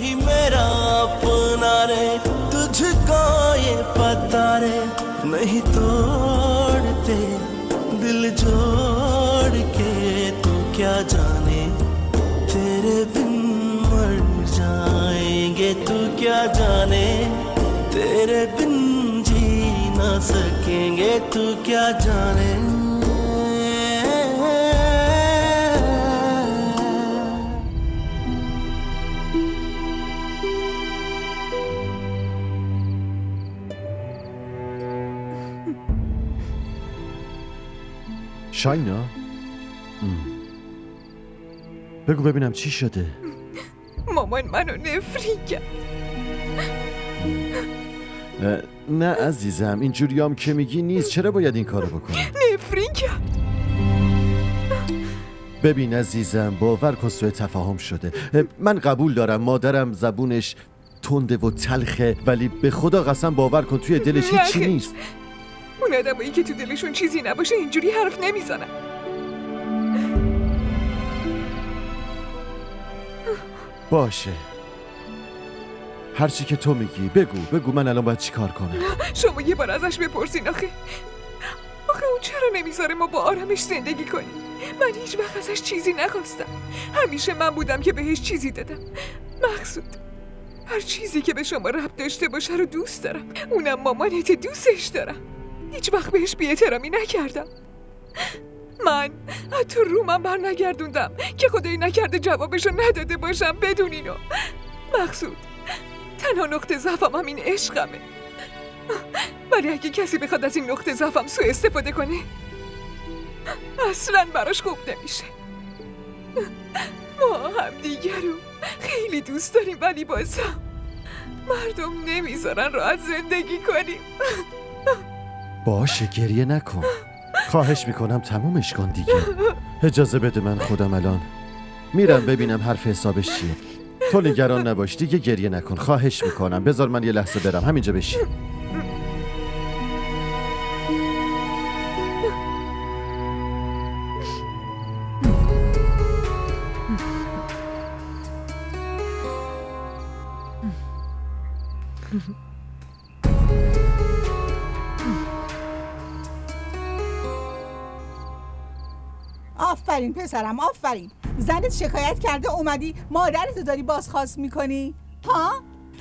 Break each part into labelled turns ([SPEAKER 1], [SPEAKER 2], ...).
[SPEAKER 1] ही मेरा अपना रे, तुझको ये पता रे, नहीं तोड़ते दिल जोड़ के, तू क्या जाने तेरे बिन मर जाएंगे, तू क्या जाने तेरे बिन जी ना सकेंगे, तू क्या जाने।
[SPEAKER 2] شاینا بگو ببینم چی شده.
[SPEAKER 3] مامان منو نفرین کرد.
[SPEAKER 2] نه عزیزم، اینجوریام که میگی نیست. چرا باید این کارو بکنم؟
[SPEAKER 3] نفرین کرد.
[SPEAKER 2] ببین عزیزم، باور کن سوء تفاهم شده. من قبول دارم مادرم زبونش تنده و تلخه، ولی به خدا قسم باور کن توی دلش هیچی نیست.
[SPEAKER 3] اون آدمایی که تو دلشون چیزی نباشه اینجوری حرف نمیزنن.
[SPEAKER 2] باشه، هرچی که تو میگی بگو من الان باید چی کار کنم؟
[SPEAKER 3] شما یه بار ازش بپرسین آخه اون چرا نمیذاره ما با آرامش زندگی کنیم؟ من هیچ وقت ازش چیزی نخواستم. همیشه من بودم که بهش چیزی دادم. مقصود هر چیزی که به شما ربط داشته باشه رو دوست دارم. اونم مامانت دوستش دارم. هیچ وقت بهش بی‌احترامی نکردم. من حتی رومم بر نگردوندم که خدایی نکرده جوابشو نداده باشم بدون اینو. مقصود تنها نقطه ضعفم همین عشقمه، ولی اگه کسی بخواد از این نقطه ضعفم سوء استفاده کنه اصلاً براش خوب نمیشه. ما هم دیگه رو خیلی دوست داریم، ولی بازم مردم نمیذارن راحت زندگی کنیم.
[SPEAKER 2] باشه گریه نکن، خواهش میکنم تمومش کن دیگه. اجازه بده من خودم الان میرم ببینم حرف حسابش چیه. تو نگران نباش دیگه، گریه نکن، خواهش میکنم. بذار من یه لحظه برم، همینجا بشین.
[SPEAKER 4] آفرین پسرم، آفرین. زنت شکایت کرده اومدی مادرتو داری بازخواست میکنی؟ ها؟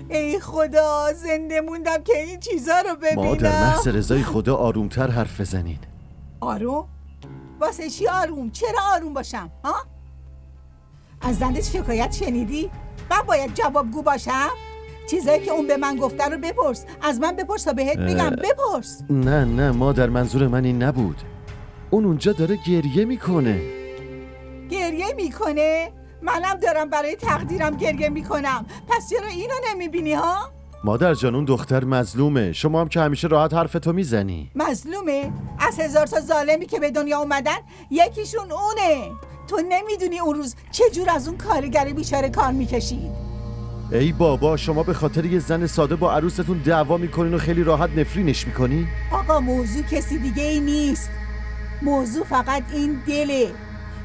[SPEAKER 4] ای خدا، زنده موندم که این چیزا رو ببینم.
[SPEAKER 2] مادر محض رضای خدا آرومتر حرف بزنین.
[SPEAKER 4] آروم؟ واسه چی آروم؟ چرا آروم باشم؟ ها؟ از زنت شکایت شنیدی؟ من باید جوابگو باشم؟ چیزایی که اون به من گفته رو بپرس، از من بپرس تا بهت بگم. بپرس.
[SPEAKER 2] نه مادر، منظور من این نبود. اون اونجا داره گریه میکنه.
[SPEAKER 4] گریه میکنه؟ منم دارم برای تقدیرم گریه میکنم. پس چرا اینو نمیبینی ها؟
[SPEAKER 2] مادر جان اون دختر مظلومه، شما هم که همیشه راحت حرفتو میزنی.
[SPEAKER 4] مظلومه؟ از 1000 تا ظالمی که به دنیا اومدن یکیشون اونه. تو نمیدونی اون روز چه جور از اون کارگر بیچاره کار میکشید.
[SPEAKER 2] ای بابا، شما به خاطر یه زن ساده با عروستون دعوا میکنین و خیلی راحت نفرینش میکنین؟
[SPEAKER 4] آقا موضوع کسی دیگه ای نیست. موضوع فقط این دله.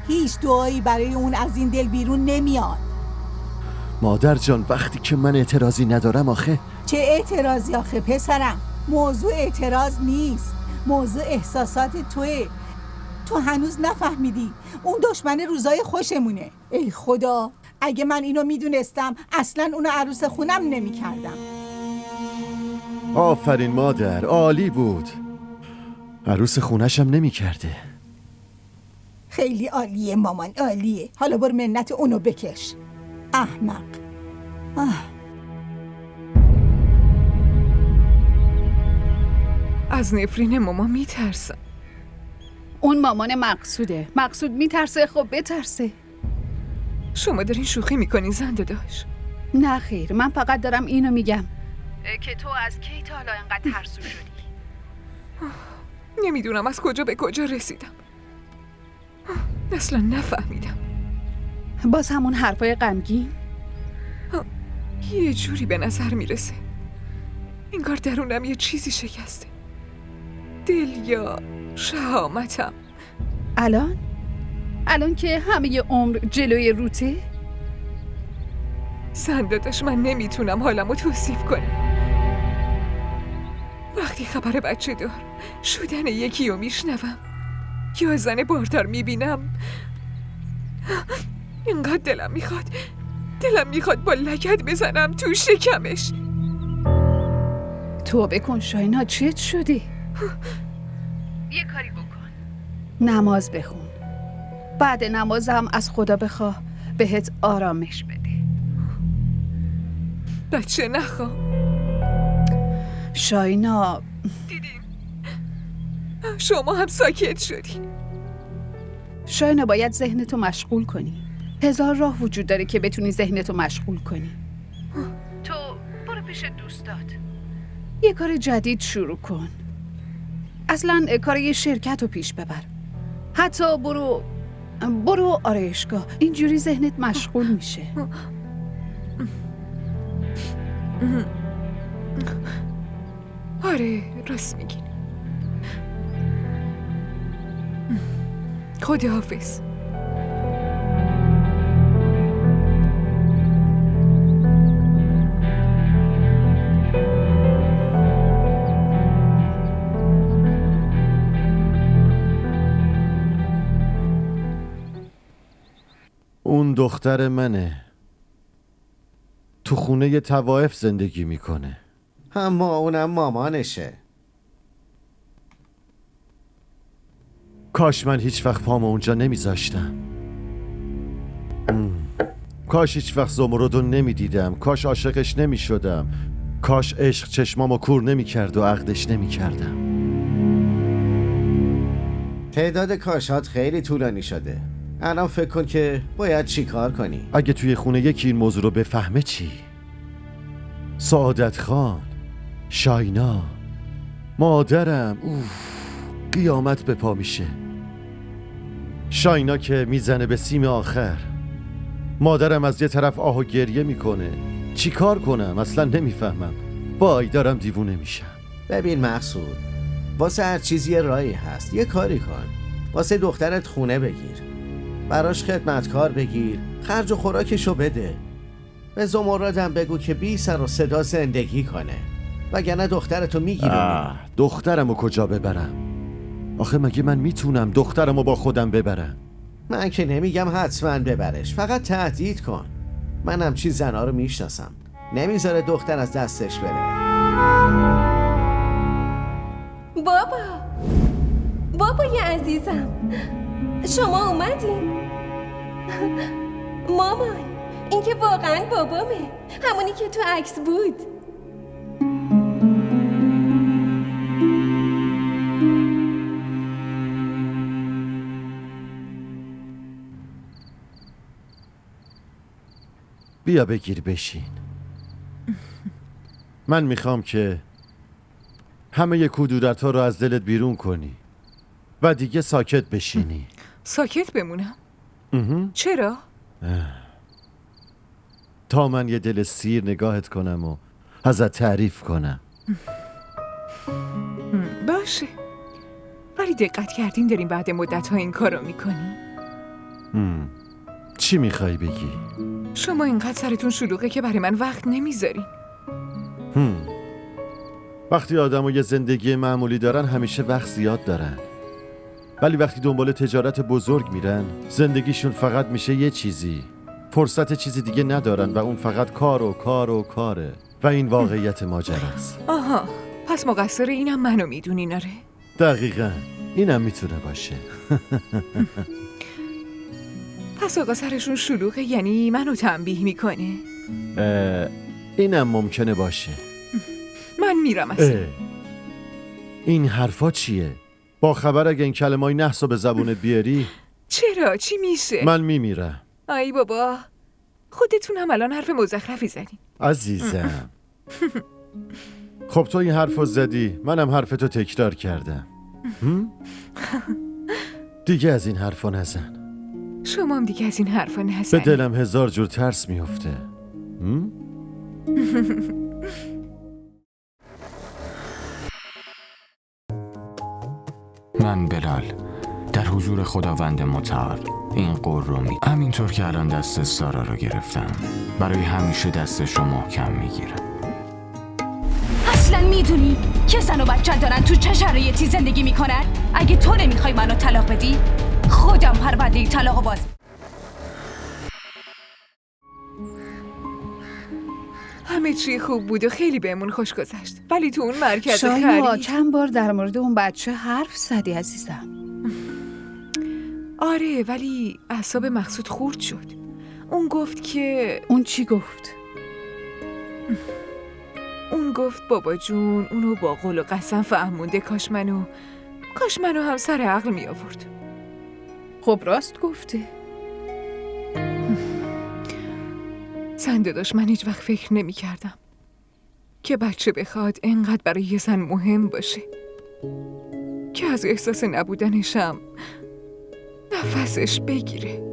[SPEAKER 4] هیچ دعایی برای اون از این دل بیرون نمیاد.
[SPEAKER 2] مادر جان وقتی که من اعتراضی ندارم آخه.
[SPEAKER 4] چه اعتراضی آخه پسرم؟ موضوع اعتراض نیست، موضوع احساسات توئه. تو هنوز نفهمیدی اون دشمن روزای خوشمونه. ای خدا، اگه من اینو میدونستم اصلا اونو عروس خونم نمیکردم.
[SPEAKER 2] آفرین مادر، عالی بود. عروس خونشم نمیکرده.
[SPEAKER 4] خیلی عالیه مامان، عالیه. حالا برو منت اونو بکش. احمق.
[SPEAKER 3] از نفرین ماما میترسم.
[SPEAKER 5] اون مامان مقصوده. مقصود میترسه، خب بترسه.
[SPEAKER 3] شما دارین شوخی میکنین زنده داشت؟
[SPEAKER 5] نه خیر، من فقط دارم اینو میگم که تو از کی تا حالا اینقدر ترسو شدی؟
[SPEAKER 3] نمیدونم از کجا به کجا رسیدم. اصلا نفهمیدم.
[SPEAKER 5] باز همون حرفای غمگین؟
[SPEAKER 3] یه جوری به نظر میرسه انگار درونم یه چیزی شکسته. دل یا شهامتم.
[SPEAKER 5] الان که همه ی عمر جلوی روته؟
[SPEAKER 3] سندادش من نمیتونم حالمو توصیف کنم. وقتی خبر بچه دار شدن یکی رو میشنوم یا زن باردار میبینم، اینقدر دلم میخواد با لگد بزنم تو شکمش.
[SPEAKER 5] توبه کن شاینا، چت شدی؟ یه کاری بکن، نماز بخون. بعد نمازم از خدا بخواه بهت آرامش بده.
[SPEAKER 3] بچه نخوام.
[SPEAKER 5] شاینا
[SPEAKER 3] دیدین شما هم ساکت شدین.
[SPEAKER 5] شاینا باید ذهنتو مشغول کنی. هزار راه وجود داره که بتونی ذهنتو مشغول کنی. تو برو پیش دوستات، یه کار جدید شروع کن. اصلا کار یه شرکت رو پیش ببر. حتی برو آرایشگاه، اینجوری ذهنت مشغول میشه.
[SPEAKER 3] آره راست میگین. خداحافظ.
[SPEAKER 2] اون دختر منه، تو خونه طوائف زندگی میکنه.
[SPEAKER 6] اما اونم مامانشه.
[SPEAKER 2] کاش من هیچ وقت پامو اونجا نمیذاشتم. کاش هیچ وقت زمردو نمیدیدم. کاش عاشقش نمیشدم. کاش عشق چشمامو کور نمیکرد و عقدش نمیکردم.
[SPEAKER 6] تعداد کاشات خیلی طولانی شده. الان فکر کن که باید چی کار کنی.
[SPEAKER 2] اگه توی خونه یکی این موضوع رو بفهمه چی؟ سعادت خان، شاینا، مادرم، قیامت به پا میشه. شاینا که میزنه به سیم آخر، مادرم از یه طرف آه و گریه میکنه. چی کار کنم؟ اصلا نمیفهمم. وای دارم دیوونه میشم.
[SPEAKER 6] ببین مقصود، واسه هر چیزی یه راهی هست. یه کاری کن. واسه دخترت خونه بگیر، براش خدمتکار بگیر، خرج و خوراکشو بده. به زمردم بگو که بی سر و صدا زندگی کنه، وگرنه دخترتو میگیره.
[SPEAKER 2] دخترمو کجا ببرم؟ آخه مگه من میتونم دخترمو با خودم ببرم؟
[SPEAKER 6] من که نمیگم حتما ببرش، فقط تهدید کن. منم چی زنا رو میشناسم، نمیذاره دختر از دستش بره.
[SPEAKER 7] بابای عزیزم، شما اومدین؟ مامان، این که واقعا بابامه، همونی که تو عکس بود.
[SPEAKER 2] بیا بگیر بشین. من میخوام که همه کدورت‌ها رو از دلت بیرون کنی و دیگه ساکت بشینی.
[SPEAKER 3] ساکت بمونم؟ چرا؟
[SPEAKER 2] تا من یه دل سیر نگاهت کنم و ازت تعریف کنم.
[SPEAKER 3] باشه، ولی دقت کردین داریم بعد مدت‌ها این کارو میکنی؟
[SPEAKER 2] چی میخوای بگی؟
[SPEAKER 3] شما اینقدر سرتون شلوغه که برای من وقت نمیذارین.
[SPEAKER 2] وقتی آدم و یه زندگی معمولی دارن همیشه وقت زیاد دارن، ولی وقتی دنبال تجارت بزرگ میرن زندگیشون فقط میشه یه چیزی. فرصت چیزی دیگه ندارن و اون فقط کار و کار و کاره و این واقعیت ماجراست.
[SPEAKER 3] آها، پس مقصر اینم منو میدونین؟ آره
[SPEAKER 2] دقیقاً، اینم میتونه باشه.
[SPEAKER 3] پس آقا سرشون شلوغه یعنی منو تنبیه میکنه؟
[SPEAKER 2] اینم ممکنه باشه.
[SPEAKER 3] من میرم اصلا.
[SPEAKER 2] این حرفا چیه؟ با خبر اگه این کلمای نحسو به زبونت بیاری؟
[SPEAKER 3] چرا؟ چی میشه؟
[SPEAKER 2] من میمیرم.
[SPEAKER 3] ای بابا، خودتون هم الان حرف مزخرفی زدین.
[SPEAKER 2] عزیزم خب تو این حرفو زدی، منم حرفتو تکرار کردم. دیگه از این حرفا نزن.
[SPEAKER 3] شما هم دیگه از این حرفا
[SPEAKER 2] به
[SPEAKER 3] نزنید.
[SPEAKER 2] دلم هزار جور ترس میفته.
[SPEAKER 8] من بلال در حضور خداوند متعال این قول رو همینطور که الان دست سارا رو گرفتم برای همیشه دستش رو محکم میگیرم.
[SPEAKER 9] اصلا میدونی که زن و بچه دارن تو چه شرایطی زندگی میکنن؟ اگه تو نمیخوای منو طلاق بدی خودم پرونده طلاق باز.
[SPEAKER 3] همه چی خوب بود و خیلی بهمون خوش گذشت، ولی تو اون مرکز
[SPEAKER 5] شاینا
[SPEAKER 3] خرید
[SPEAKER 5] چند بار در مورد اون بچه حرف زدی عزیزم.
[SPEAKER 3] آره، ولی اعصاب مقصود خورد شد. اون گفت که
[SPEAKER 5] اون چی گفت؟
[SPEAKER 3] اون گفت بابا جون اونو با قول و قسم فهمونده، کاش منو هم سر عقل می آورد.
[SPEAKER 5] خب راست گفته.
[SPEAKER 3] زن داداش، من هیچ وقت فکر نمی کردم که بچه بخواد انقدر برای یه زن مهم باشه که از احساس نبودنشم نفسش بگیره.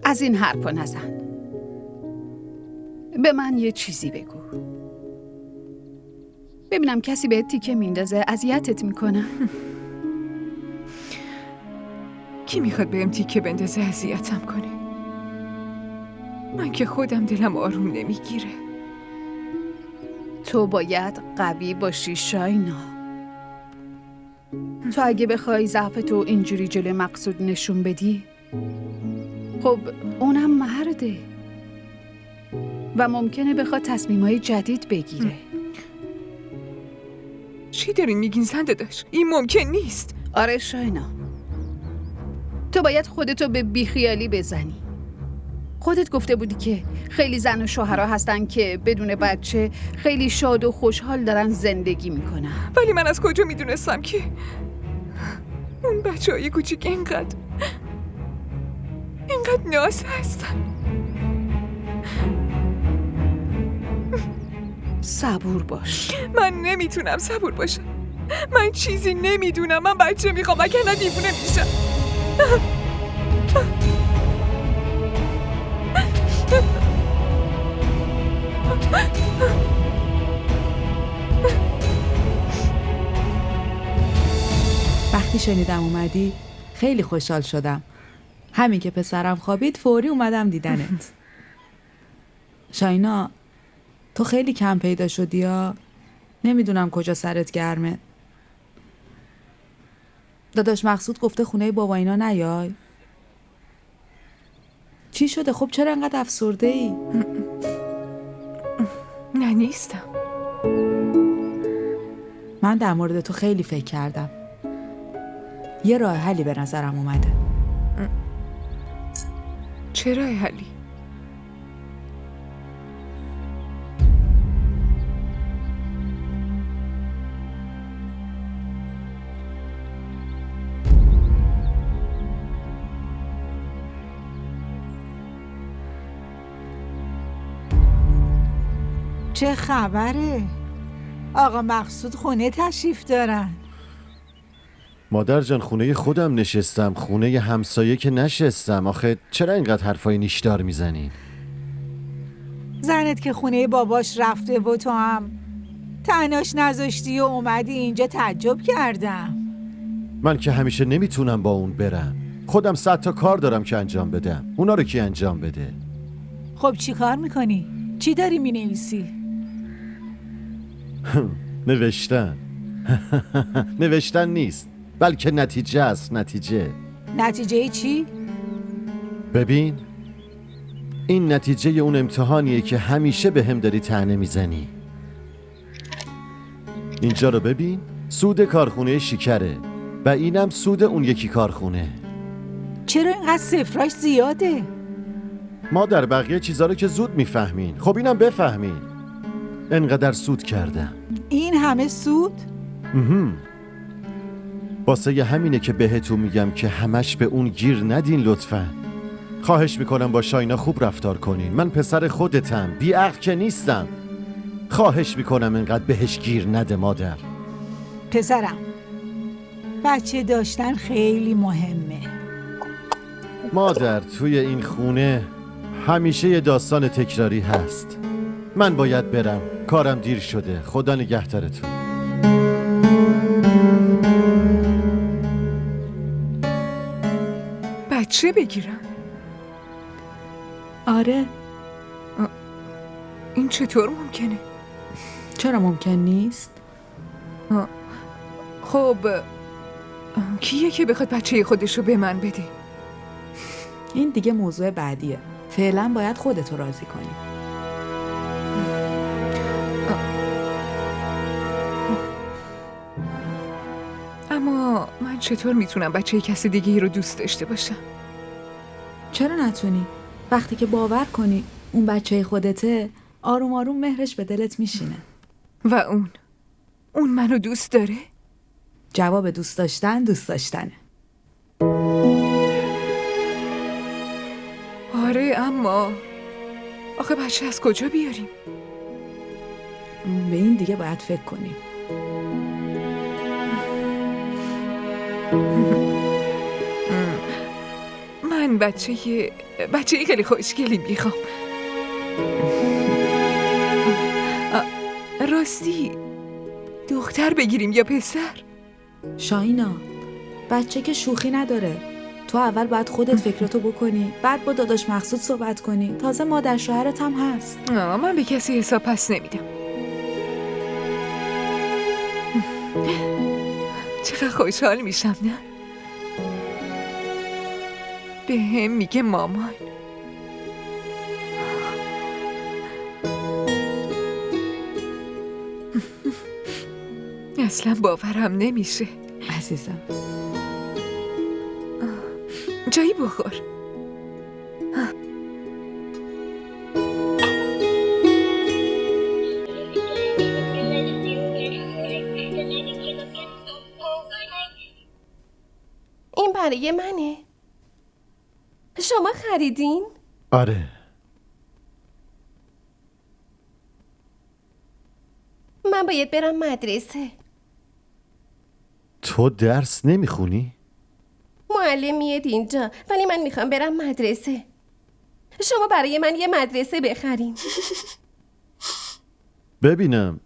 [SPEAKER 5] از این حرفا نزن. به من یه چیزی بگو. ببینم کسی بهت تیکه میندازه اذیتت میکنه؟
[SPEAKER 3] کی میخواد بهم تیکه بندازه اذیتم کنه؟ من که خودم دلم آروم نمیگیره.
[SPEAKER 5] تو باید قوی باشی شاینا. تو اگه بخوای ضعفتو اینجوری جلوی مقصود نشون بدی، خب اونم مرده و ممکنه بخواد تصمیمای جدید بگیره.
[SPEAKER 3] چی دارین میگین زن داداش؟ این ممکن نیست.
[SPEAKER 5] آره شاینا، تو باید خودتو به بیخیالی بزنی. خودت گفته بودی که خیلی زن و شوهرها هستن که بدون بچه خیلی شاد و خوشحال دارن زندگی میکنن.
[SPEAKER 3] ولی من از کجا میدونستم که اون بچه‌های کوچیک اینقدر ناز هستن؟
[SPEAKER 5] صبور باش.
[SPEAKER 3] من نمیتونم صبور باشم. من چیزی نمیدونم. من بچه میخوام، وگرنه دیوونه میشم.
[SPEAKER 10] وقتی شنیدم اومدی خیلی خوشحال شدم. همین که پسرم خوابید فوری اومدم دیدنت. شاینا، تو خیلی کم پیدا شدی یا نمیدونم کجا سرت گرمه. داداش مقصود گفته خونه بابا اینا نیای. چی شده؟ خب چرا انقدر افسرده ای؟
[SPEAKER 3] نه نیستم.
[SPEAKER 10] من در مورد تو خیلی فکر کردم. یه راه حلی به نظرم اومده.
[SPEAKER 3] چه راه حلی؟
[SPEAKER 4] چه خبره؟ آقا مقصود خونه تشریف دارن.
[SPEAKER 2] مادر جان خونه خودم نشستم، خونه همسایه که نشستم. آخه چرا اینقدر حرفای نیشدار میزنی؟
[SPEAKER 4] زنت که خونه باباش رفته و تو هم تنهاش نذاشتی و اومدی اینجا، تعجب کردم.
[SPEAKER 2] من که همیشه نمیتونم با اون برم. خودم 100 تا کار دارم که انجام بدم. اونا رو کی انجام بده؟
[SPEAKER 4] خب چی کار میکنی؟ چی داری مینویسی؟
[SPEAKER 2] نوشتن. نوشتن نیست، بلکه نتیجه است.
[SPEAKER 4] نتیجه چی؟
[SPEAKER 2] ببین، این نتیجه اون امتحانیه که همیشه به هم داری طعنه میزنی. اینجا رو ببین، سود کارخونه شکره و اینم سود اون یکی کارخونه.
[SPEAKER 4] چرا اینقدر صفراش زیاده؟
[SPEAKER 2] ما در بقیه چیزا رو که زود میفهمین، خب اینم بفهمین. انقدر سود کردم.
[SPEAKER 4] این همه سود؟
[SPEAKER 2] واسه همینه که بهتون میگم که همش به اون گیر ندین لطفاً. خواهش میکنم با شاینا خوب رفتار کنین. من پسر خودتم، بیعقل که نیستم. خواهش میکنم اینقدر بهش گیر نده مادر.
[SPEAKER 4] پسرم، بچه داشتن خیلی مهمه.
[SPEAKER 2] مادر، توی این خونه همیشه یه داستان تکراری هست. من باید برم، کارم دیر شده. خدا نگهدارتون.
[SPEAKER 3] بچه بگیرن؟
[SPEAKER 10] آره.
[SPEAKER 3] این چطور ممکنه؟
[SPEAKER 10] چرا ممکن نیست؟
[SPEAKER 3] خب کیه که بخواد بچه خودشو به من بده؟
[SPEAKER 10] این دیگه موضوع بعدیه. فعلا باید خودتو راضی کنی.
[SPEAKER 3] اما من چطور میتونم بچه کسی دیگه رو دوست داشته باشم؟
[SPEAKER 10] چرا نتونی؟ وقتی که باور کنی اون بچه خودته، آروم آروم مهرش به دلت میشینه.
[SPEAKER 3] و اون منو دوست داره؟
[SPEAKER 10] جواب دوست داشتن دوست داشتنه.
[SPEAKER 3] آره، اما آخه بچه از کجا بیاریم؟
[SPEAKER 10] به این دیگه باید فکر کنیم.
[SPEAKER 3] من بچه خیلی خوشگلی میخوام. راستی دختر بگیریم یا پسر؟
[SPEAKER 10] شاهینا، بچه که شوخی نداره. تو اول باید خودت فکرتو بکنی، بعد با داداش مقصود صحبت کنی. تازه مادر شوهرت هم هست.
[SPEAKER 3] من به کسی حساب پس نمیدم. چقدر خوشحال میشم، نه؟ به هم میگه مامان. اصلا باورم نمیشه.
[SPEAKER 10] عزیزم
[SPEAKER 3] جایی بخور.
[SPEAKER 7] این برای منه. شما خریدین؟
[SPEAKER 2] آره.
[SPEAKER 7] من باید برم مدرسه.
[SPEAKER 2] تو درس نمیخونی؟
[SPEAKER 7] معلم میاد اینجا ولی من میخوام برم مدرسه. شما برای من یه مدرسه بخرین.
[SPEAKER 2] ببینم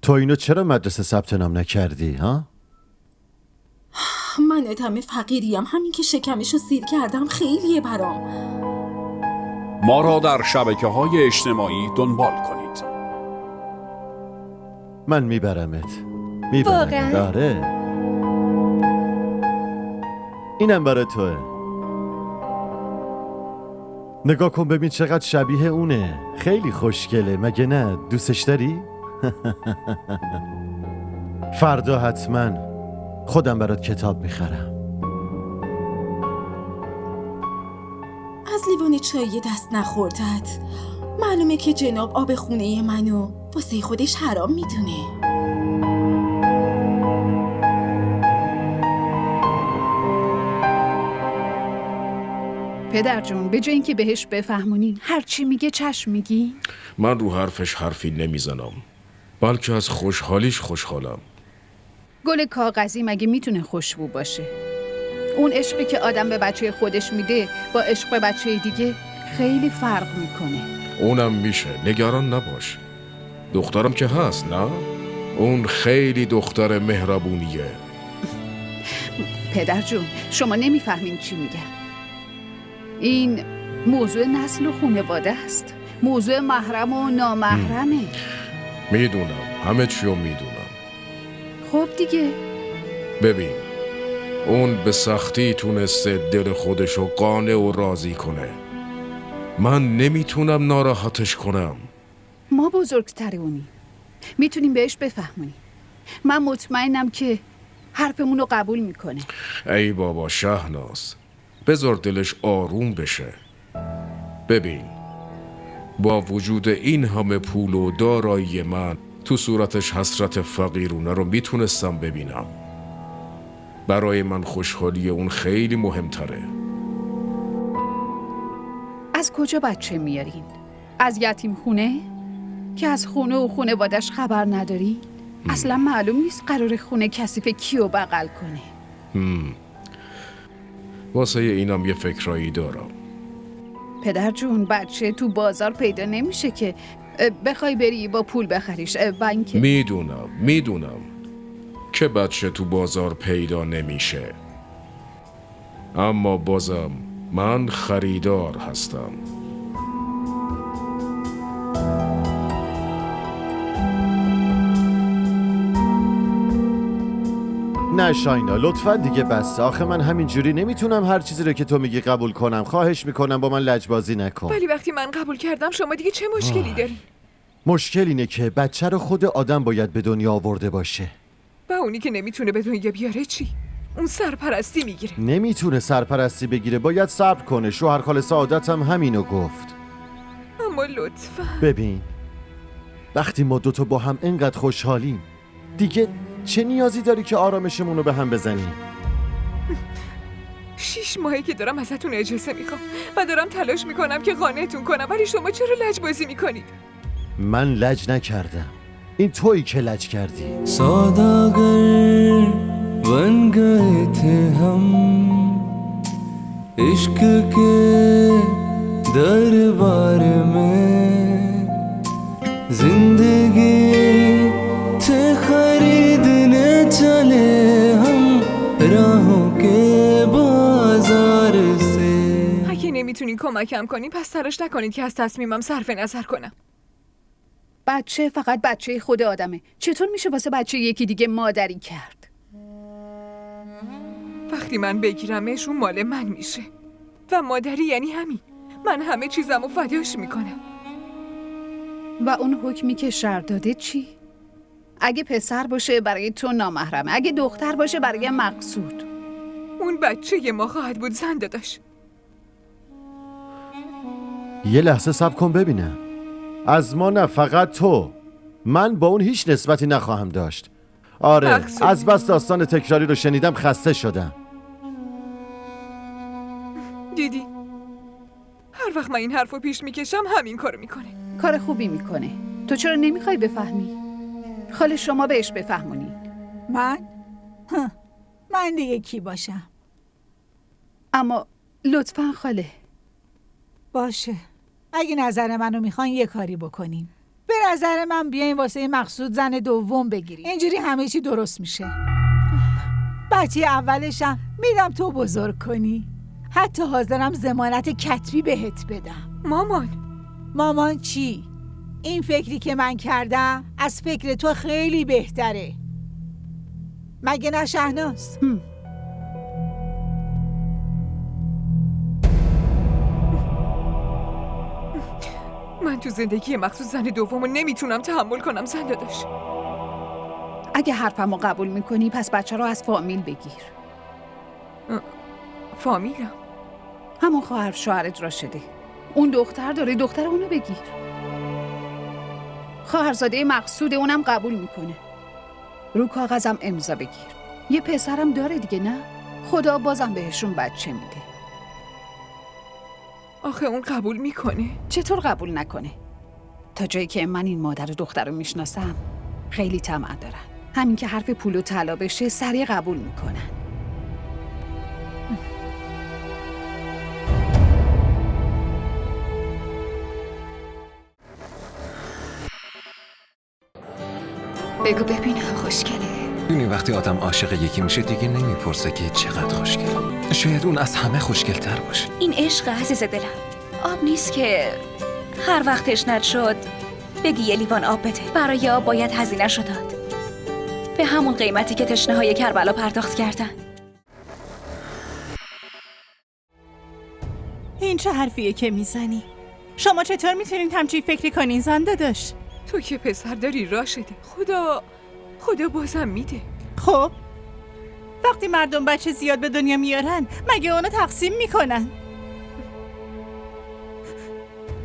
[SPEAKER 2] تو اینو چرا مدرسه ثبت نام نکردی ها؟
[SPEAKER 11] من آدم فقیریم، همین که شکمشو سیر کردم خیلیه برام.
[SPEAKER 12] ما را در شبکه‌های اجتماعی دنبال کنید.
[SPEAKER 2] من میبرمت.
[SPEAKER 7] واقعا؟
[SPEAKER 2] داره. اینم برای توه. نگاه کن ببین چقدر شبیه اونه. خیلی خوشگله، مگه نه؟ دوستش داری؟ فردا حتما خودم برات کتاب میخرم.
[SPEAKER 11] از لیوان چایی دست نخوردت. معلومه که جناب آب خونه منو واسه خودش حرام میدونه.
[SPEAKER 5] پدر جون، به جای اینکه بهش بفهمونین هر چی میگه چشم میگی؟
[SPEAKER 13] من رو حرفش حرفی نمیزنم، بلکه از خوشحالیش خوشحالم.
[SPEAKER 5] گل کاغذی مگه میتونه خوشبو باشه؟ اون عشقی که آدم به بچه خودش میده با عشق به بچه دیگه خیلی فرق میکنه.
[SPEAKER 13] اونم میشه، نگران نباش. دخترم که هست، نه؟ اون خیلی دختر مهربونیه.
[SPEAKER 5] پدر جون، شما نمیفهمین چی میگم. این موضوع نسل و خانواده است. موضوع محرم و نامحرمه.
[SPEAKER 13] میدونم، همه چیو میدونم.
[SPEAKER 5] خب دیگه
[SPEAKER 13] ببین، اون به سختی تونسته دل خودشو قانع و راضی کنه. من نمیتونم ناراحتش کنم.
[SPEAKER 5] ما بزرگتر اونیم، میتونیم بهش بفهمونیم. من مطمئنم که حرفمون رو قبول میکنه.
[SPEAKER 13] ای بابا شهناز، بذار دلش آروم بشه. ببین، با وجود این همه پول و دارایی من تو صورتش حسرت فقیرونه رو میتونستم ببینم. برای من خوشحالی اون خیلی مهمتره.
[SPEAKER 5] از کجا بچه میارین؟ از یتیم خونه؟ که از خونه و خانوادش خبر نداری؟ اصلا معلوم نیست قرار خونه کثیف کیو بغل کنه.
[SPEAKER 13] واسه اینم یه فکرایی دارم.
[SPEAKER 5] پدر جون، بچه تو بازار پیدا نمیشه که بخوای بری با پول بخریش. بانک
[SPEAKER 13] میدونم که بچه تو بازار پیدا نمیشه، اما بازم من خریدار هستم.
[SPEAKER 2] نه شاینا لطفا دیگه بسته. آخه من همینجوری نمیتونم هر چیزی رو که تو میگی قبول کنم. خواهش میکنم با من لجبازی نکن.
[SPEAKER 3] ولی وقتی من قبول کردم شما دیگه چه مشکلی دارین؟
[SPEAKER 2] مشکل اینه که بچه رو خود آدم باید به دنیا آورده باشه.
[SPEAKER 3] و اونی که نمیتونه به دنیا بیاره چی؟ اون سرپرستی میگیره.
[SPEAKER 2] نمیتونه سرپرستی بگیره، باید صبر کنه. شوهر خال سعادت هم همینو گفت.
[SPEAKER 3] اما لطفا
[SPEAKER 2] ببین وقتی ما دوتا با هم انقدر خوشحالیم دیگه چه نیازی داری که آرامشمون رو به هم بزنیم؟
[SPEAKER 3] 6 ماهه که دارم ازتون اجازه میخوام و دارم تلاش میکنم که قانعتون کنم، ولی شما چرا لجبازی میکنید؟
[SPEAKER 2] من لج نکردم، این تویی که لج کردی.
[SPEAKER 1] सौदागर बन गए थे हम इश्क के दरबार में जिंदगी थे खरीदने चले हम राहों के बाजार से.
[SPEAKER 3] اگه نمیتونین کمکم کنین پس تلاش نکنید که از تصمیمم صرف نظر کنم.
[SPEAKER 5] بچه فقط بچه خود آدمه. چطور میشه واسه بچه یکی دیگه مادری کرد؟
[SPEAKER 3] وقتی من بگیرمش اون مال من میشه و مادری یعنی همین. من همه چیزمو فداش میکنم.
[SPEAKER 5] و اون حکمی که شرع داده چی؟ اگه پسر باشه برای تو نامحرمه، اگه دختر باشه برای مقصود.
[SPEAKER 3] اون بچه ما خواهد بود زن داداش.
[SPEAKER 2] یه لحظه صبر کن ببینم. از ما نه، فقط تو. من با اون هیچ نسبتی نخواهم داشت. آره
[SPEAKER 3] مقصود.
[SPEAKER 2] از بس داستان تکراری رو شنیدم خسته شدم.
[SPEAKER 3] دیدی؟ هر وقت من این حرفو پیش میکشم همین کارو میکنه.
[SPEAKER 5] کار خوبی میکنه. تو چرا نمیخوای بفهمی؟ خاله شما بهش بفهمونی.
[SPEAKER 4] من دیگه کی باشم؟
[SPEAKER 5] اما لطفاً خاله.
[SPEAKER 4] باشه اگه نظر منو میخواین یه کاری بکنین. به نظر من بیاین واسه مقصود زن دوم بگیریم. اینجوری همه چی درست میشه. بچه اولشم میدم تو بزرگ کنی. حتی حاضرم ضمانت کتبی بهت بدم. مامان چی؟ این فکری که من کردم از فکر تو خیلی بهتره. مگه نه شهناز؟
[SPEAKER 3] من تو زندگی مخصوص زن دومو نمیتونم تحمل کنم زن داداش.
[SPEAKER 5] اگه حرفمو قبول میکنی پس بچه رو از فامیل بگیر.
[SPEAKER 3] فامیلم؟
[SPEAKER 5] همون خواهر شوهرت راشده. اون دختر داره، دختر اونو بگیر. خواهرزاده مقصود اونم قبول میکنه. رو کاغذم امضا بگیر. یه پسرم داره دیگه نه؟ خدا بازم بهشون بچه میده.
[SPEAKER 3] آخه اون قبول میکنه؟
[SPEAKER 5] چطور قبول نکنه؟ تا جایی که من این مادر و دختر رو میشناسم خیلی طمع دارن. همین که حرف پول و طلا بشه سریع قبول میکنن.
[SPEAKER 9] بگو ببینم خوشگله.
[SPEAKER 14] ببینی وقتی آدم عاشق یکی میشه دیگه نمیپرسه که چقدر خوشگله. شاید اون از همه خوشگل‌تر باشه.
[SPEAKER 9] این عشق عزیز دلم. آب نیست که هر وقت تشنت شد بگی یه لیوان آب بده. برای آب باید هزینه‌شو داد. به همون قیمتی که تشنه‌های کربلا پرداخت کردن.
[SPEAKER 11] این چه حرفیه که میزنی؟ شما چطور میتونین همچین فکری کنین زن داداش؟
[SPEAKER 3] تو که پسر داری راشده. خدا بازم میده.
[SPEAKER 11] خب وقتی مردم بچه زیاد به دنیا میارن مگه اونو تقسیم میکنن؟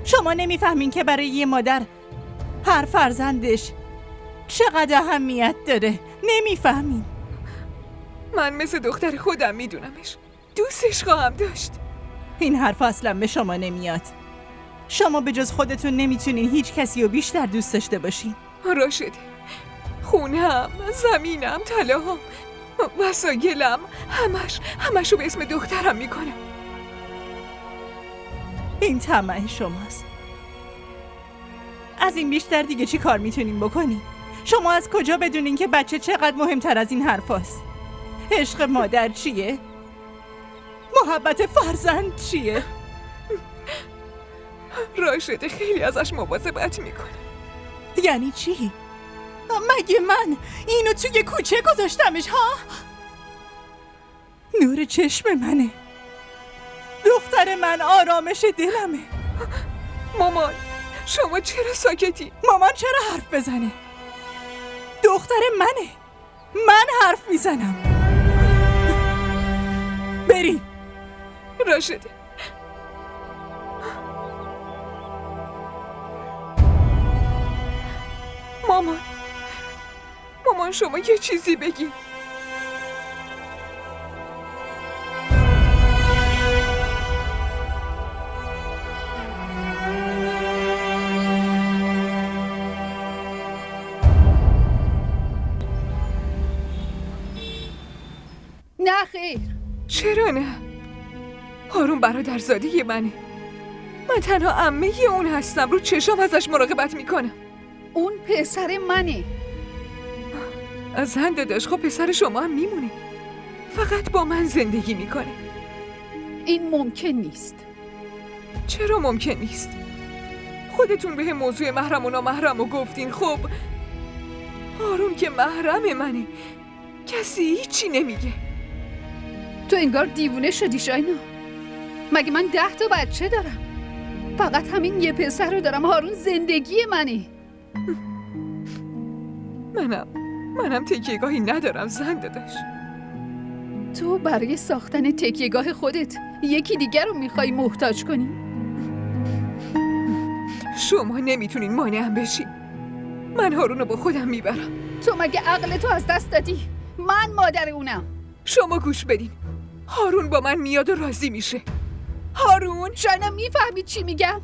[SPEAKER 11] شما نمیفهمین که برای یه مادر هر فرزندش چقدر اهمیت داره. نمیفهمین.
[SPEAKER 3] من مثل دختر خودم میدونمش. دوستش خواهم داشت.
[SPEAKER 11] این حرف اصلا به شما نمیاد. شما به جز خودتون نمیتونین هیچ کسی رو بیشتر دوست داشته باشین.
[SPEAKER 3] راشده، خونم، زمینم، طلاهام، وسایلم، همشو به اسم دخترم میکنم.
[SPEAKER 11] این طمع شماست. از این بیشتر دیگه چی کار میتونین بکنین؟ شما از کجا بدونین که بچه چقدر مهمتر از این حرف هست؟ عشق مادر چیه؟
[SPEAKER 4] محبت فرزند چیه؟
[SPEAKER 3] راشده خیلی ازش مواظبت میکنه.
[SPEAKER 4] یعنی چی؟ مگه من اینو توی کوچه گذاشتمش ها؟ نور چشم منه، دختر من آرامش دلمه.
[SPEAKER 3] مامان شما چرا ساکتی؟
[SPEAKER 4] مامان چرا حرف بزنه؟ دختر منه، من حرف میزنم. بریم.
[SPEAKER 3] راشده مامان شما یه چیزی بگی.
[SPEAKER 5] نه خیر.
[SPEAKER 3] چرا نه؟ هارون برادرزاده منه. من تنها عمه اون هستم. رو چشام ازش مراقبت میکنم.
[SPEAKER 5] اون پسر منه.
[SPEAKER 3] از هند داداش خب پسر شما هم میمونه. فقط با من زندگی میکنه.
[SPEAKER 5] این ممکن نیست.
[SPEAKER 3] چرا ممکن نیست؟ خودتون به موضوع محرم و نامحرم رو گفتین. خب هارون که محرم منه، کسی هیچی نمیگه.
[SPEAKER 5] تو انگار دیوونه شدی شاینا. مگه من 10 تا بچه دارم؟ فقط همین یه پسر رو دارم. هارون زندگی منه.
[SPEAKER 3] منم تکیهگاهی ندارم زن داداش.
[SPEAKER 5] تو برای ساختن تکیهگاه خودت یکی دیگر رو میخوای محتاج کنی؟
[SPEAKER 3] شما نمیتونین مانعم بشین. من هارون رو با خودم میبرم.
[SPEAKER 5] تو مگه عقلتو از دست دادی؟ من مادر اونم.
[SPEAKER 3] شما گوش بدین. هارون با من میاد و راضی میشه. هارون
[SPEAKER 5] شاینا میفهمی چی میگم؟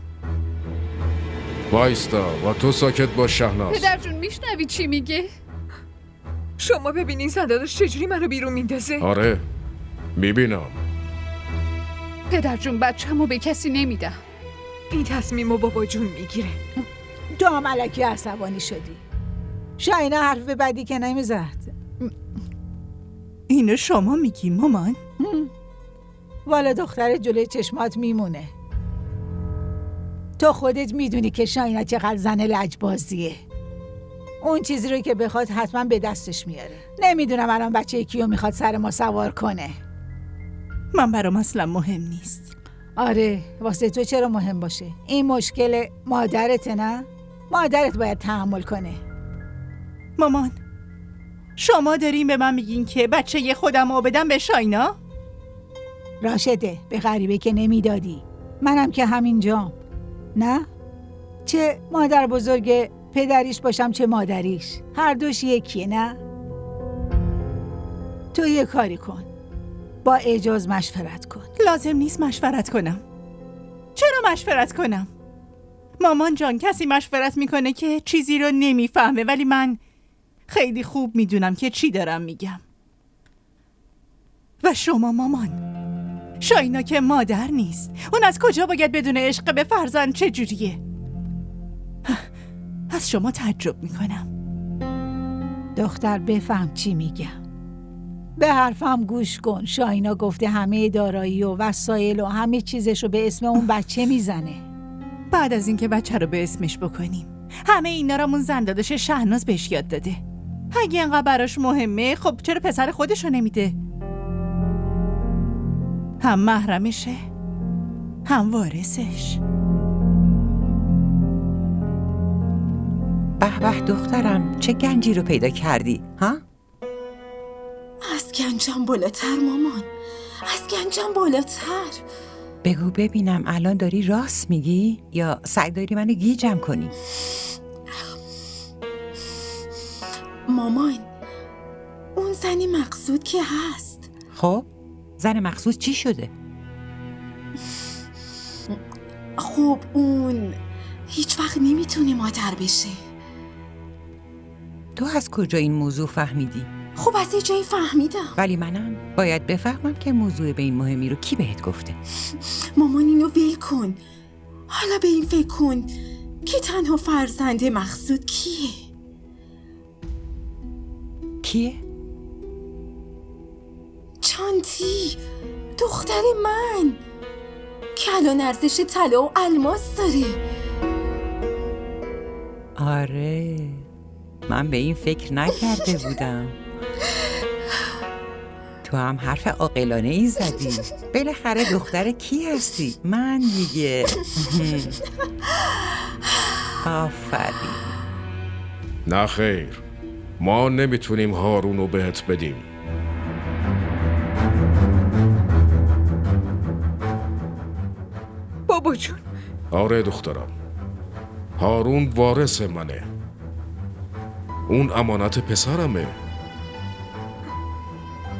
[SPEAKER 13] وایستا و تو ساکت باش شهناز.
[SPEAKER 5] پدر جون میشنوی چی میگه؟
[SPEAKER 3] شما ببینین زنداداش چجوری منو بیرون میندازه.
[SPEAKER 13] آره میبینم.
[SPEAKER 5] پدر جون بچه‌مو به کسی نمیدم.
[SPEAKER 3] این تصمیمو بابا جون میگیره.
[SPEAKER 4] تو هم الکی عصبانی شدی. شاینا حرف بدی که نمیزد. اینو شما میگی مامان؟ والا دختر جلوی چشمات میمونه. تو خودت میدونی که شاینا چقدر زن لجبازیه. اون چیزی رو که بخواد حتما به دستش میاره. نمیدونم الان بچه کیو میخواد سر ما سوار کنه. من برام اصلا مهم نیست. آره واسه تو چرا مهم باشه؟ این مشکل مادرته نه؟ مادرت باید تحمل کنه. مامان شما دارین به من میگین که بچه خودم رو بدم به شاینا؟ راشده به غریبه که نمیدادی. منم که همینجام. نه؟ چه مادر بزرگ پدریش باشم چه مادریش، هر دوش یکیه نه؟ تو یه کاری کن، با اجاز مشورت کن. لازم نیست مشورت کنم. چرا مشورت کنم؟ مامان جان کسی مشورت میکنه که چیزی رو نمیفهمه، ولی من خیلی خوب میدونم که چی دارم میگم. و شما مامان، شاینا که مادر نیست. اون از کجا باید بدون عشق به فرزند چجوریه؟ از شما تعجب میکنم. دختر بفهم چی میگم. به حرفم گوش کن. شاینا گفته همه دارایی و وسایل و همه چیزش رو به اسم اون بچه میزنه. بعد از اینکه بچه رو به اسمش بکنیم همه اینا رو اون زنداداش شهناز بهش یاد داده. اگه اینقدر براش مهمه خب چرا پسر خودش رو نمیده؟ هم محرمشه هم وارثش.
[SPEAKER 15] به به دخترم، چه گنجی رو پیدا کردی ها؟
[SPEAKER 11] از گنجم بالاتر مامان، از گنجم بالاتر.
[SPEAKER 15] بگو ببینم الان داری راست میگی یا سعی داری منو گیجم کنی؟
[SPEAKER 11] مامان اون زنی مقصود که هست.
[SPEAKER 15] خب زن مقصود چی شده؟
[SPEAKER 11] خب اون هیچ وقت نمیتونه مادر بشه.
[SPEAKER 15] تو از کجا این موضوع فهمیدی؟
[SPEAKER 11] خب از یه جایی فهمیدم.
[SPEAKER 15] ولی منم باید بفهمم که موضوع به این مهمی رو کی بهت گفته.
[SPEAKER 11] مامان اینو ول کن. حالا به این فکر کن که تنها فرزند مقصود کیه؟
[SPEAKER 15] کیه؟
[SPEAKER 11] چانتی، دختر من که الان ارزش طلا و الماس داره.
[SPEAKER 15] آره، من به این فکر نکرده بودم. تو هم حرف عاقلانه ای زدی. بالاخره دختر کی هستی؟ من دیگه. آفرین.
[SPEAKER 13] نه خیر، ما نمیتونیم هارون رو بهت بدیم.
[SPEAKER 3] بابا جون.
[SPEAKER 13] آره دخترم، هارون وارث منه. اون امانت پسرمه.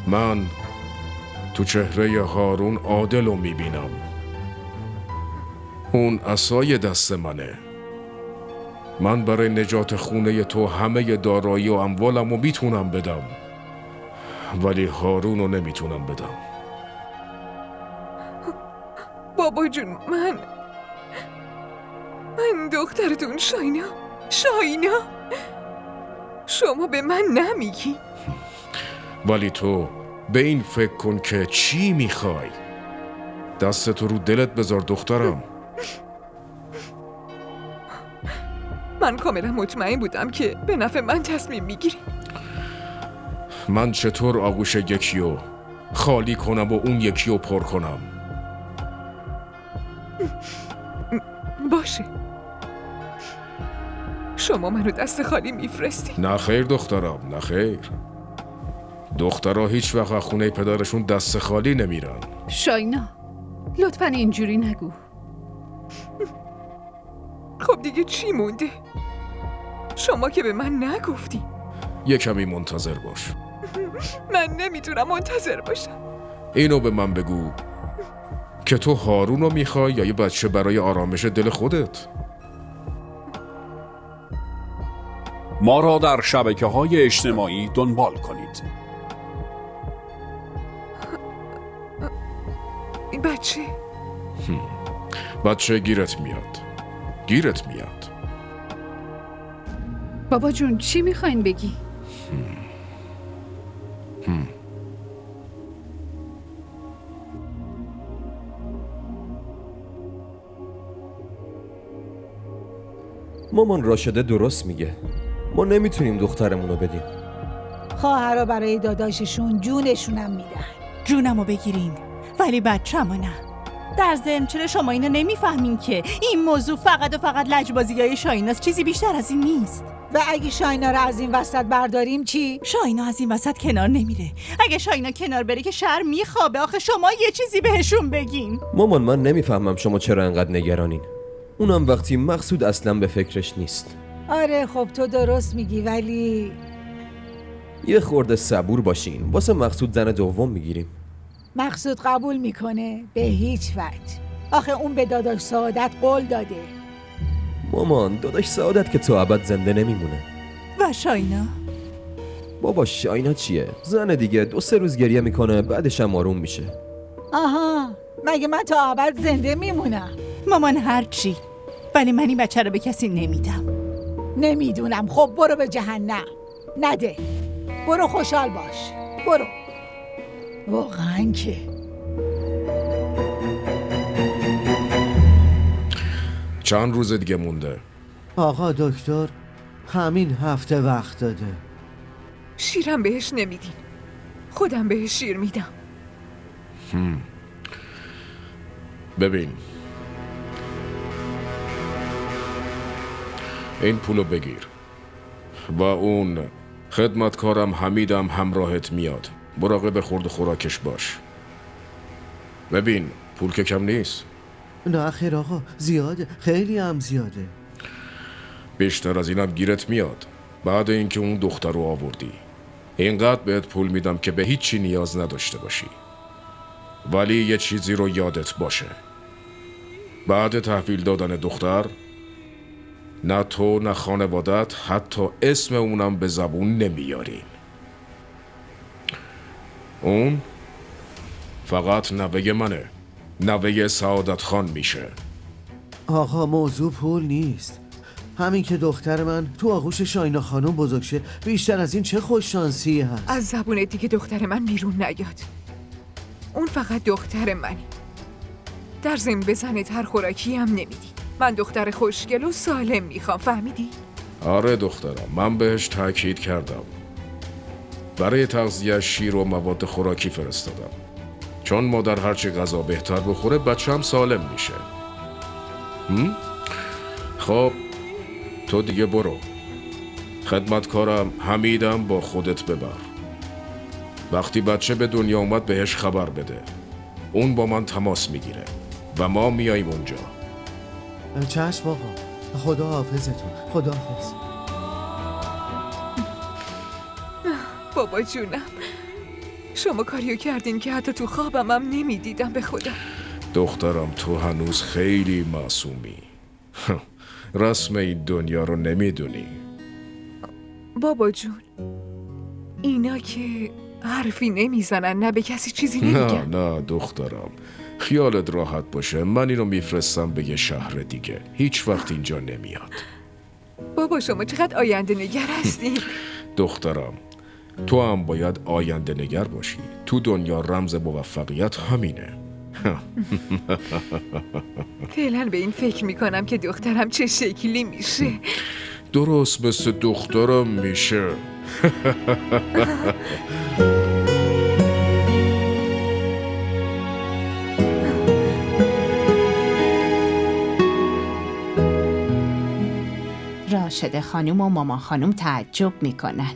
[SPEAKER 13] من تو چهره هارون عادل رو میبینم. اون عصای دست منه. من برای نجات خونه تو همه دارایی و اموالم رو میتونم بدم، ولی هارون رو نمیتونم بدم.
[SPEAKER 3] بابا جون، من دخترتون شاینا شما به من نمیگی؟
[SPEAKER 13] ولی تو به این فکر کن که چی میخوای. دستتو رو دلت بذار دخترم.
[SPEAKER 3] من کاملا مطمئن بودم که به نفع من تصمیم میگیری.
[SPEAKER 13] من چطور آغوش یکیو خالی کنم و اون یکیو پر کنم؟
[SPEAKER 3] باشه، شما منو دست خالی میفرستی.
[SPEAKER 13] نه خیر دخترم، نه خیر. دخترها هیچ وقت از خونه پدرشون دست خالی نمیرن.
[SPEAKER 5] شاینا، لطفاً اینجوری نگو.
[SPEAKER 3] خب دیگه چی مونده؟ شما که به من نگفتی.
[SPEAKER 13] یه کمی منتظر باش.
[SPEAKER 3] من نمیتونم منتظر باشم.
[SPEAKER 13] اینو به من بگو که تو هارون رو میخوای یا یه بچه برای آرامش دل خودت؟
[SPEAKER 12] ما را در شبکه‌های اجتماعی دنبال کنید.
[SPEAKER 3] این بچه
[SPEAKER 13] گیرت میاد.
[SPEAKER 5] بابا جون، چی میخواین بگی؟
[SPEAKER 16] مامان راشده درست میگه. ما نمیتونیم دخترمونو بدیم.
[SPEAKER 4] خواهرها برای داداششون جونشونم میدن.
[SPEAKER 17] جونمو بگیرین ولی بچه‌مو نه. در ضمن چرا شما اینو نمیفهمین که این موضوع فقط و فقط لجبازیای شایناست، چیزی بیشتر از این نیست.
[SPEAKER 4] و اگه شاینا رو از این وسط برداریم چی؟
[SPEAKER 17] شاینا از این وسط کنار نمیره. اگه شاینا کنار بره که شهر میخوابه. آخه شما یه چیزی بهشون بگین.
[SPEAKER 16] مامان من نمیفهمم شما چرا انقدر نگرانین. اونم وقتی مقصود اصلا به فکرش نیست.
[SPEAKER 4] آره خب تو درست میگی، ولی
[SPEAKER 16] یه خورده صبور باشین. واسه مقصود زن دوم میگیریم.
[SPEAKER 4] مقصود قبول میکنه؟ به هیچ وجه. آخه اون به داداش سعادت قول داده.
[SPEAKER 16] مامان داداش سعادت که تا ابد زنده نمیمونه.
[SPEAKER 17] و شاینا؟
[SPEAKER 16] بابا شاینا چیه؟ زن دیگه 2-3 روز گریه میکنه بعدش هم آروم میشه.
[SPEAKER 4] آها، مگه من تا ابد زنده میمونم؟
[SPEAKER 17] مامان هرچی، ولی من این بچه رو به کسی نمیدم.
[SPEAKER 4] نمیدونم. خب برو به جهنم. نده. برو خوشحال باش. برو. واقعا که
[SPEAKER 13] چند روز دیگه مونده؟
[SPEAKER 6] آقا دکتر همین هفته وقت داده.
[SPEAKER 3] شیرم بهش نمیدین، خودم بهش شیر میدم.
[SPEAKER 13] ببین، این پولو بگیر و اون خدمتکارم حمیدم همراهت میاد. مراقب خورد و خوراکش باش. ببین پول که کم نیست.
[SPEAKER 6] نه خیر آقا، زیاده، خیلی هم زیاده.
[SPEAKER 13] بیشتر از اینم گیرت میاد. بعد اینکه اون دختر رو آوردی اینقدر بهت پول میدم که به هیچی نیاز نداشته باشی. ولی یه چیزی رو یادت باشه، بعد تحویل دادن دختر نه تو نه خانوادت حتی اسم اونم به زبون نمیارین. اون فقط نوه منه، نوه سعادت خان میشه.
[SPEAKER 6] آقا موضوع پول نیست. همین که دختر من تو آغوش شاینا خانم بزرگ شه، بیشتر از این چه خوش شانسی هست؟
[SPEAKER 3] از زبون دیگه دختر من بیرون نیاد. اون فقط دختر منی. در ضمن به زنت هر خوراکی هم نمیدی. من دختر خوشگل و سالم میخوام، فهمیدی؟
[SPEAKER 13] آره دخترم، من بهش تاکید کردم. برای تغذیه شیر و مواد خوراکی فرستادم، چون مادر هرچی غذا بهتر بخوره بچه هم سالم میشه. خب تو دیگه برو. خدمتکارم حمیدم با خودت ببر. وقتی بچه به دنیا اومد بهش خبر بده. اون با من تماس میگیره و ما میاییم اونجا.
[SPEAKER 6] چشم آقا، خدا حافظتون. خدا حافظ.
[SPEAKER 3] بابا جونم، شما کاریو کردین که حتی تو خوابم هم نمیدیدم. به خدا
[SPEAKER 13] دخترم تو هنوز خیلی معصومی. رسم این دنیا رو نمیدونی.
[SPEAKER 3] بابا جون، اینا که حرفی نمیزنن، نه به کسی چیزی نمیگن.
[SPEAKER 13] نه دخترم، خیالت راحت باشه، من اینو میفرستم به یه شهر دیگه، هیچ وقت اینجا نمیاد.
[SPEAKER 3] بابا شما چقدر آینده نگر هستین.
[SPEAKER 13] دخترم تو هم باید آینده نگر باشی. تو دنیا رمز موفقیت همینه.
[SPEAKER 3] فعلا به این فکر میکنم که دخترم چه شکلی میشه.
[SPEAKER 13] درست مثل دخترم میشه.
[SPEAKER 5] راشده خانم و مامان خانم تعجب میکنن.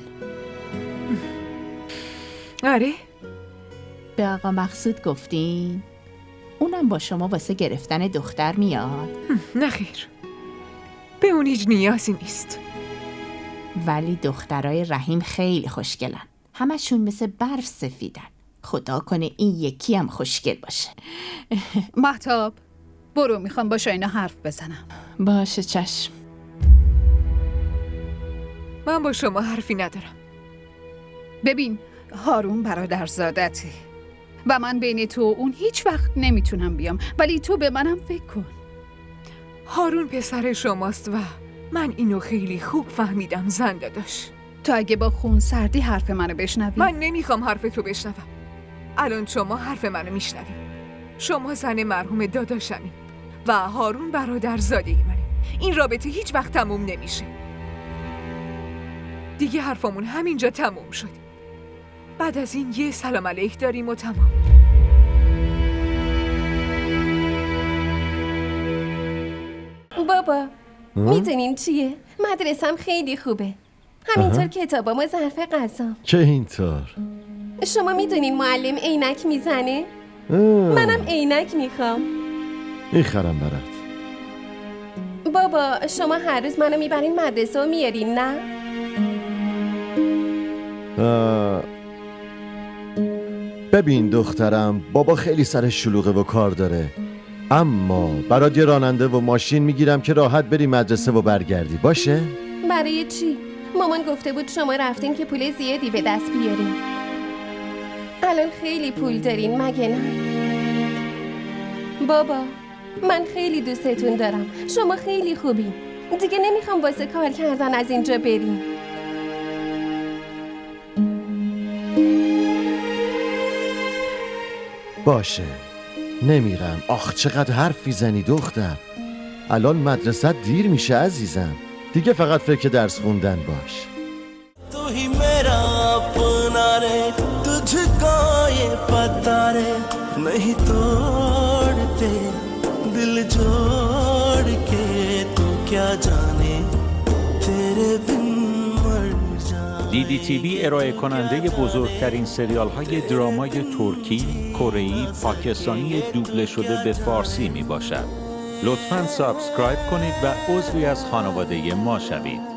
[SPEAKER 3] آره؟
[SPEAKER 5] به آقا مقصود گفتین؟ اونم با شما واسه گرفتن دختر میاد؟
[SPEAKER 3] نه خیر، به اون هیچ نیازی نیست.
[SPEAKER 5] ولی دخترای رحیم خیلی خوشگلن، همشون مثل برف سفیدن. خدا کنه این یکی هم خوشگل باشه. مهتاب برو، میخوام با شاینا حرف بزنم.
[SPEAKER 11] باشه چشم.
[SPEAKER 3] من با شما حرفی ندارم.
[SPEAKER 5] ببین هارون برادرزادته و من بین تو و اون هیچ وقت نمیتونم بیام، ولی تو به منم فکر کن.
[SPEAKER 3] هارون پسر شماست و من اینو خیلی خوب فهمیدم زن داداش.
[SPEAKER 5] تو اگه با خون سردی حرف منو بشنوی؟
[SPEAKER 3] من نمیخوام حرف تو بشنوم. الان شما حرف منو میشنوی. شما زن مرحوم داداشمی و هارون برادرزاده منه. این رابطه هیچ وقت تموم نمیشه. دیگه حرفمون همینجا تموم شد. بعد از این یه سلام علیک داریم و تمام.
[SPEAKER 7] بابا میدونین چیه؟ مدرسم خیلی خوبه. همینطور کتابام و ظرف غذام.
[SPEAKER 2] که اینطور؟
[SPEAKER 7] شما میدونین معلم عینک میزنه؟ منم عینک میخوام.
[SPEAKER 2] میخرم برات.
[SPEAKER 7] بابا شما هر روز منو میبرین مدرسه و میارین نه؟
[SPEAKER 2] ببین دخترم، بابا خیلی سرش شلوغه و کار داره، اما برات یه راننده و ماشین میگیرم که راحت بری مدرسه و برگردی. باشه؟
[SPEAKER 7] برای چی؟ مامان گفته بود شما رفتین که پول زیادی به دست بیارین. الان خیلی پول دارین مگه نه؟ بابا من خیلی دوستتون دارم. شما خیلی خوبین. دیگه نمیخوام واسه کار کردن از اینجا بریم.
[SPEAKER 2] باشه نمیرم. آخ چقدر حرف میزنی دختر. الان مدرسه دیر میشه عزیزم. دیگه فقط فکر درس خوندن باش.
[SPEAKER 1] تو ही मेरा अपना रे तुझको ये पता रे नहीं तोड़ते दिल जोड़ के तू क्या जाने तेरे बिन मर जाए.
[SPEAKER 18] DDTV ارائه کننده بزرگترین سریال های درامای ترکی، کره‌ای، پاکستانی دوبله شده به فارسی می باشد. لطفاً سابسکرایب کنید و عضوی از خانواده ما شوید.